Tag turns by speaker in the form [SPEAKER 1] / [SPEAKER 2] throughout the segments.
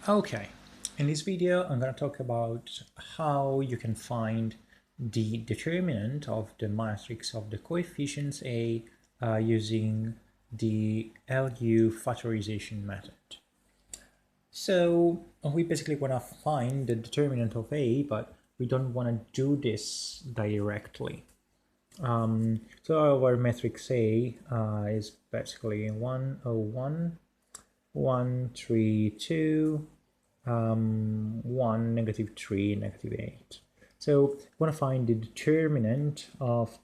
[SPEAKER 1] Okay, in this video I'm going to talk about how you can find the determinant of the matrix of the coefficients A using the LU Factorization method. So we basically want to find the determinant of A, but we don't want to do this directly. So our matrix A is basically 101, 1, 3, 2, 1, negative 3, negative 8. So we want to find the determinant of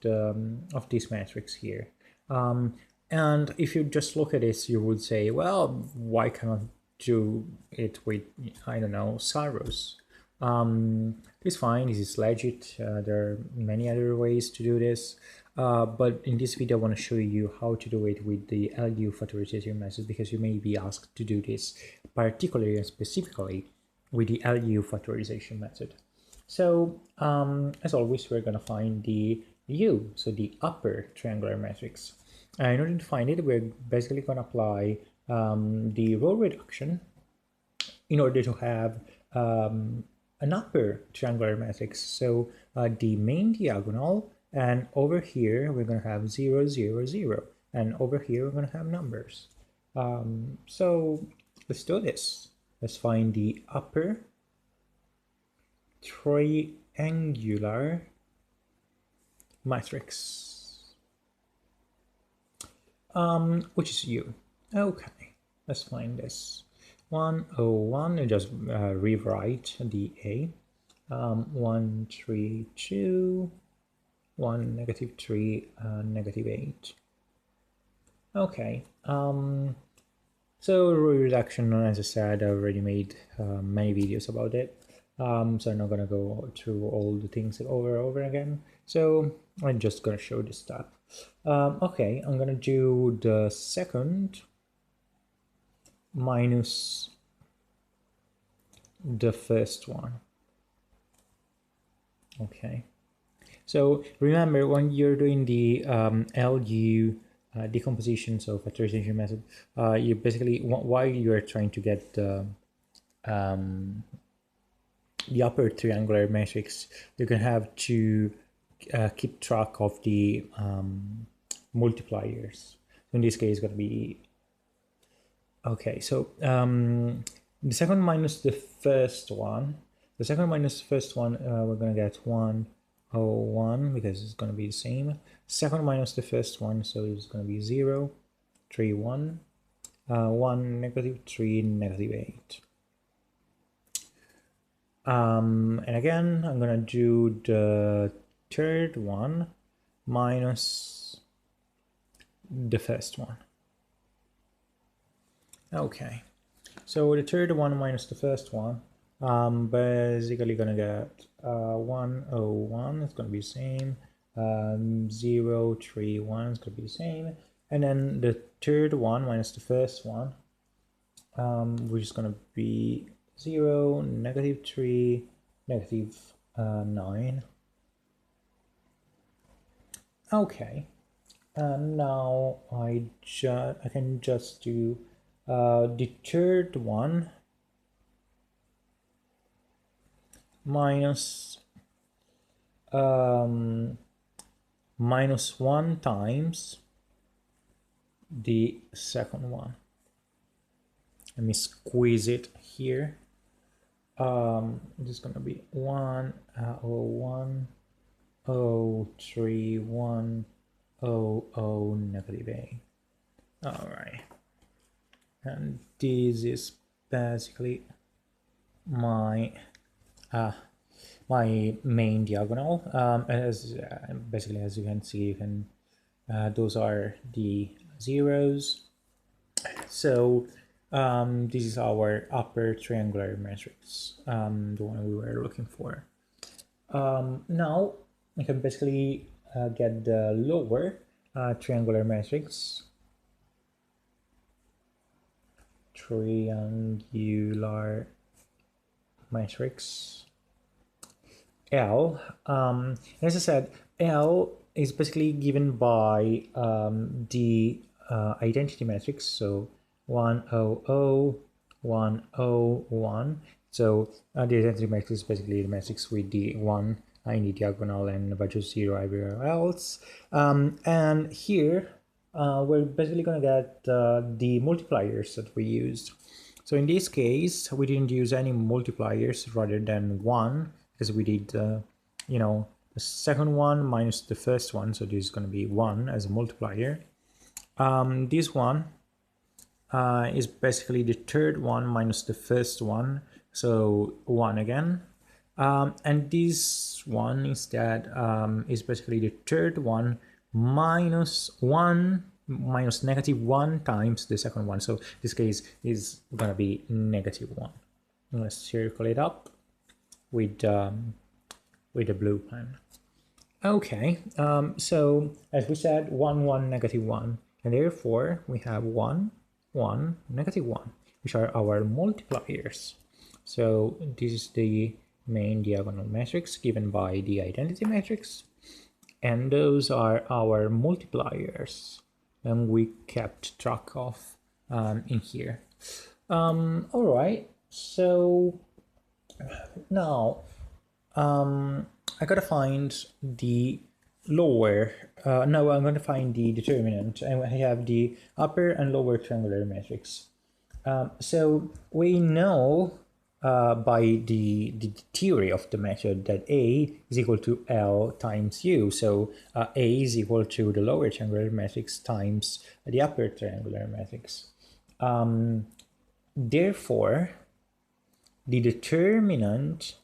[SPEAKER 1] this matrix here. And if you just look at this, you would say, well, why cannot do it with, I don't know, Saros? It's fine, this is legit. There are many other ways to do this. But in this video, I want to show you how to do it with the LU Factorization method, because you may be asked to do this particularly and specifically with the LU Factorization method. So as always, we're going to find the U, so the upper triangular matrix. In order to find it, we're basically going to apply the row reduction in order to have an upper triangular matrix. So the main diagonal, and over here we're going to have 0, 0, 0, and over here we're going to have numbers. So let's do this. Let's find the upper triangular matrix, which is U. Okay, let's find this. 101, and just rewrite the A. 1, 3, 2, 1, negative 3, negative 8. Okay, so row reduction, as I said, I already made many videos about it. So I'm not gonna go through all the things over and over again. So I'm just gonna show this step. Okay, I'm gonna do the second minus the first one. Okay, so remember, when you're doing the LU decomposition, so factorization method, you basically, while you're trying to get the upper triangular matrix, you're gonna have to keep track of the multipliers. In this case, it's gonna be okay. So the second minus the first one. The second minus the first one, we're gonna get 101 because it's gonna be the same. Second minus the first one, so it's gonna be 0, 3, 1, 1, negative 3, negative 8. And again, I'm gonna do the third one minus the first one. Okay, so the third one minus the first one, basically gonna get 101, it's gonna be the same, 0, 3, 1 is gonna be the same, and then the third one minus the first one, which is gonna be 0, negative 3, negative 9. Okay, and now I can just do the third one minus minus 1 times the second one. Let me squeeze it here. This is gonna be 1, 01, 03, 1, 00, negative 8. All right, and this is basically my my main diagonal. Basically, as you can see, you can those are the zeros. So this is our upper triangular matrix, the one we were looking for. Now I can basically get the lower triangular matrix, triangular matrix L. As I said, L is basically given by the identity matrix, so 100, 1, 0, 1. So the identity matrix is basically the matrix with the 1 in the diagonal and a bunch of 0 everywhere else. And here we're basically going to get the multipliers that we used. So in this case, we didn't use any multipliers rather than 1, because we did, you know, the second one minus the first one. So this is going to be 1 as a multiplier. This one is basically the third one minus the first one. So 1 again. And this one instead is basically the third one minus 1 minus -1 times the second one. So this case is going to be -1. Let's circle it up with the blue pen. Okay, so as we said, 1, 1, -1, and therefore we have 1, 1, -1, which are our multipliers. So this is the main diagonal matrix given by the identity matrix, and those are our multipliers, and we kept track of in here. All right, so now I gotta find the lower, no, I'm going to find the determinant, and I have the upper and lower triangular matrix. So we know by the theory of the method that A is equal to L times U. So A is equal to the lower triangular matrix times the upper triangular matrix. Therefore, the determinant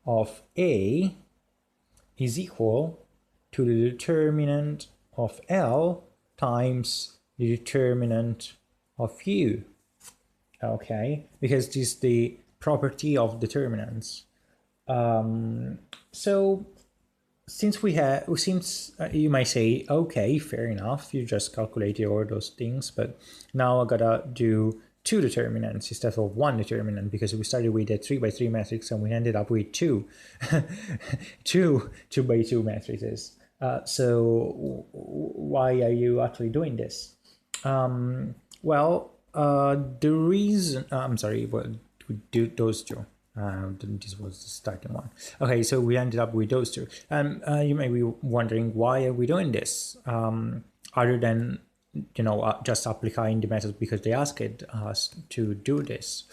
[SPEAKER 1] of A is equal to the determinant of L times the determinant of U. Okay, because this is the property of determinants. So since you might say, okay, fair enough, you just calculated all those things, but now I gotta do 2 determinants instead of 1 determinant, because we started with a 3 by 3 matrix and we ended up with 2 2 by 2 matrices. So why are you actually doing this? Well, the reason, I'm sorry, but we do those two. This was the starting one. Okay, so we ended up with those two. And you may be wondering, why are we doing this? Other than, you know, just applying the method because they asked us to do this.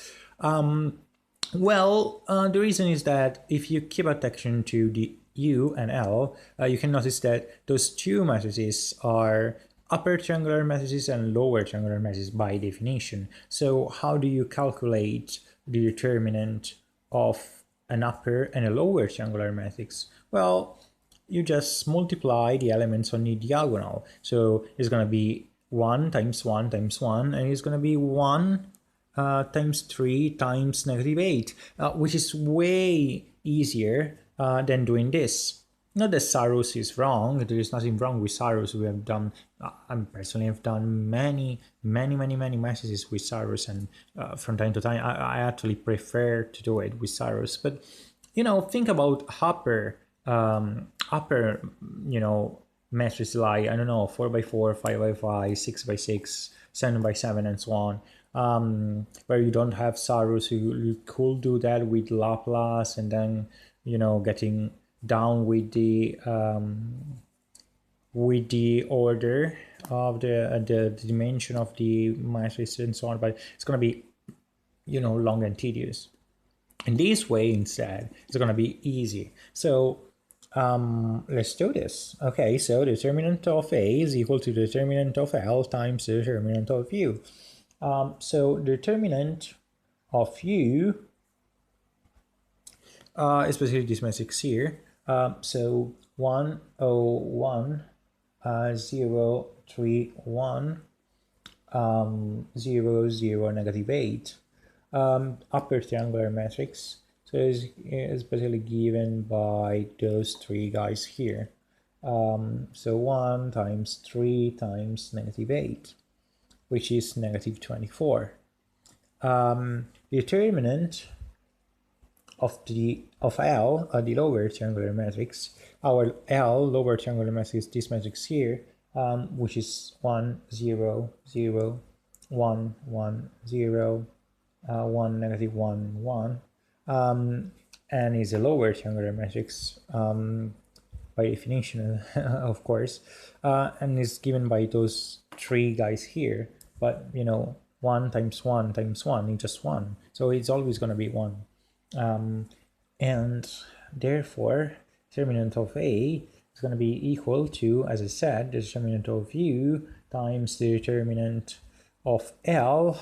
[SPEAKER 1] Well, the reason is that if you keep attention to the U and L, you can notice that those two matrices are upper triangular matrices and lower triangular matrices by definition. So how do you calculate the determinant of an upper and a lower triangular matrix? Well, you just multiply the elements on the diagonal. So it's going to be 1 times 1 times 1, and it's going to be 1 times 3 times -8, which is way easier than doing this. Not that Saros is wrong, there is nothing wrong with Saros. We have done, I personally have done many matrices with Saros, and from time to time I actually prefer to do it with Saros. But, you know, think about upper, you know, matrices like, I don't know, 4 by 4, 5 by 5, 6 by 6, 7 by 7, and so on, where you don't have Saros. You could do that with Laplace, and then, you know, getting down with the order of the dimension of the matrix and so on, but it's going to be, you know, long and tedious. And this way instead, it's going to be easy. So let's do this. Okay, so the determinant of A is equal to the determinant of L times the determinant of U. So the determinant of U is basically this matrix here. So 1, 0, 1, 0, 3, 1, 0, 0, -8. Upper triangular matrix. So it's basically given by those three guys here. So 1 times 3 times -8, which is -24. The determinant of L, the lower triangular matrix, our L lower triangular matrix, this matrix here, which is 1, 0, 0, 1, 1, 0, 1, negative 1, 1, and is a lower triangular matrix by definition, of course, and is given by those three guys here. But 1 times 1 times 1 is just 1, so it's always going to be 1, and therefore determinant of A is going to be equal to, as I said, the determinant of U times the determinant of L,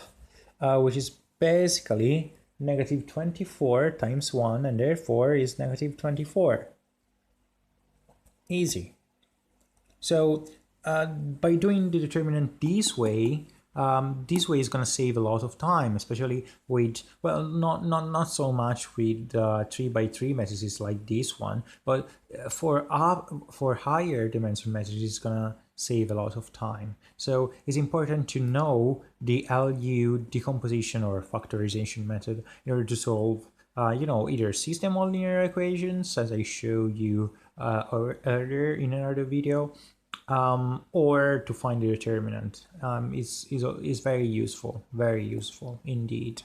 [SPEAKER 1] which is basically negative 24 times 1, and therefore is negative 24. Easy. So by doing the determinant this way is going to save a lot of time, especially with, well, not so much with 3x3 matrices like this one, but for higher dimension matrices, it's going to save a lot of time. So it's important to know the LU decomposition or factorization method in order to solve either system of linear equations, as I showed you earlier in another video, or to find the determinant. Is very useful indeed.